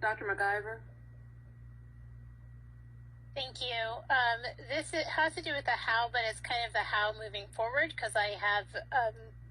Dr. McIver? Thank you. This has to do with the how, but it's kind of the how moving forward, because I have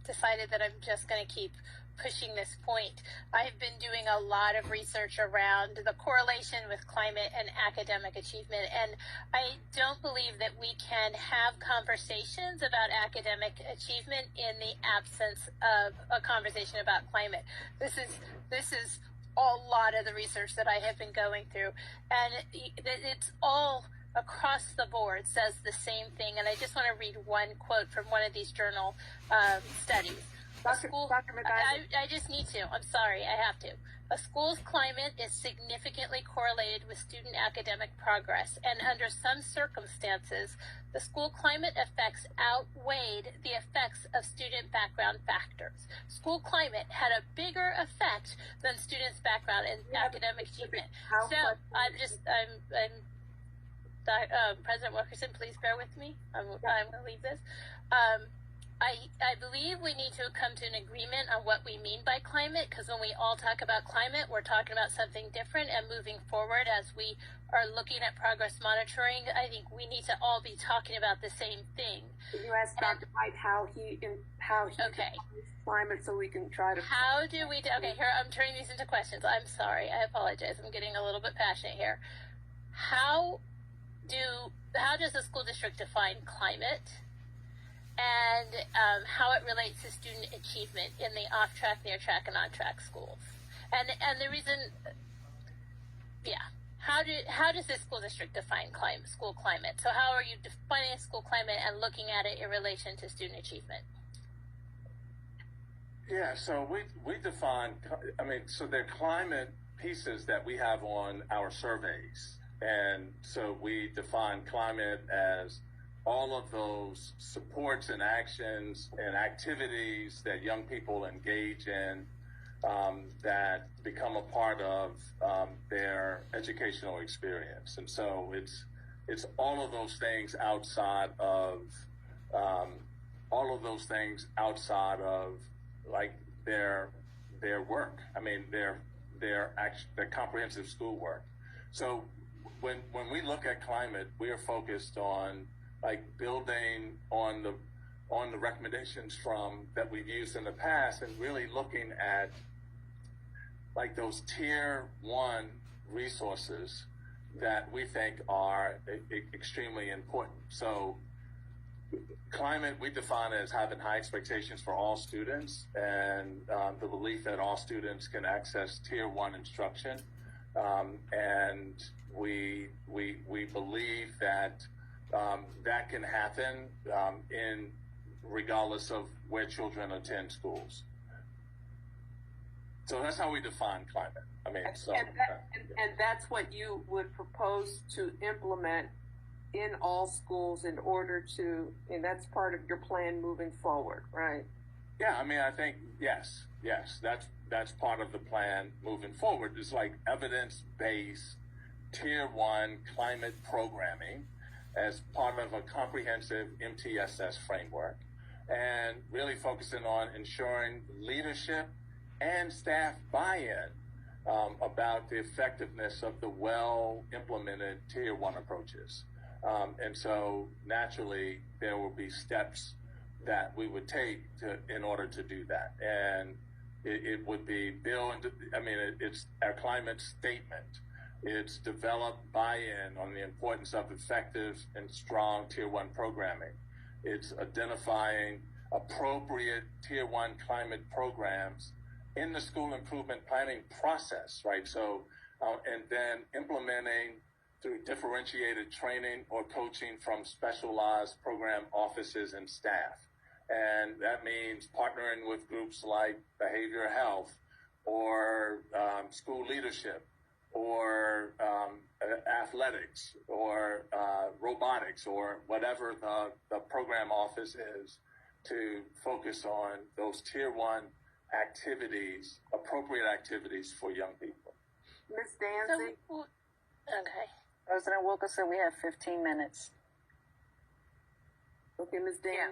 decided that I'm just going to keep pushing this point. I've been doing a lot of research around the correlation with climate and academic achievement, and I don't believe that we can have conversations about academic achievement in the absence of a conversation about climate. This is a lot of the research that I have been going through, and it's all across the board says the same thing. And I just want to read one quote from one of these journal studies. Dr. McIver. I just need to. I'm sorry. I have to. A school's climate is significantly correlated with student academic progress, and under some circumstances, the school climate effects outweighed the effects of student background factors. School climate had a bigger effect than students' background and academic achievement. So President Wilkerson, please bear with me. I'm going to leave this. I believe we need to come to an agreement on what we mean by climate, because when we all talk about climate, we're talking about something different. And moving forward, as we are looking at progress monitoring, I think we need to all be talking about the same thing. Can you ask Dr. White how he okay. climate, so we can try to... How do we... Okay, here, I'm turning these into questions. I'm sorry. I apologize. I'm getting a little bit passionate here. How does the school district define climate, and how it relates to student achievement in the off-track, near-track, and on-track schools? And the reason, how does this school district define school climate? So how are you defining school climate and looking at it in relation to student achievement? Yeah, so we define, so they're climate pieces that we have on our surveys. And so we define climate as all of those supports and actions and activities that young people engage in that become a part of their educational experience. And so it's all of those things outside of like their work. I mean, their comprehensive schoolwork. So when we look at climate, we are focused on like building on the recommendations that we've used in the past, and really looking at like those tier 1 resources that we think are extremely important. So climate, we define as having high expectations for all students, and the belief that all students can access tier 1 instruction. And we believe that that can happen regardless of where children attend schools. So that's how we define climate. And that's what you would propose to implement in all schools in order to, and that's part of your plan moving forward, right? Yeah, I think yes, that's part of the plan moving forward. It's like evidence-based tier 1 climate programming as part of a comprehensive MTSS framework, and really focusing on ensuring leadership and staff buy-in about the effectiveness of the well-implemented tier 1 approaches. And so naturally there will be steps that we would take in order to do that. And it would be it's our climate statement. It's develop buy-in on the importance of effective and strong tier 1 programming. It's identifying appropriate tier 1 climate programs in the school improvement planning process, right? So, and then implementing through differentiated training or coaching from specialized program offices and staff. And that means partnering with groups like behavioral health or school leadership or athletics or robotics or whatever the program office is, to focus on those tier 1 activities, appropriate activities for young people. Ms. Danzig? Okay. President Wilkerson, we have 15 minutes. Okay, Ms. Dan.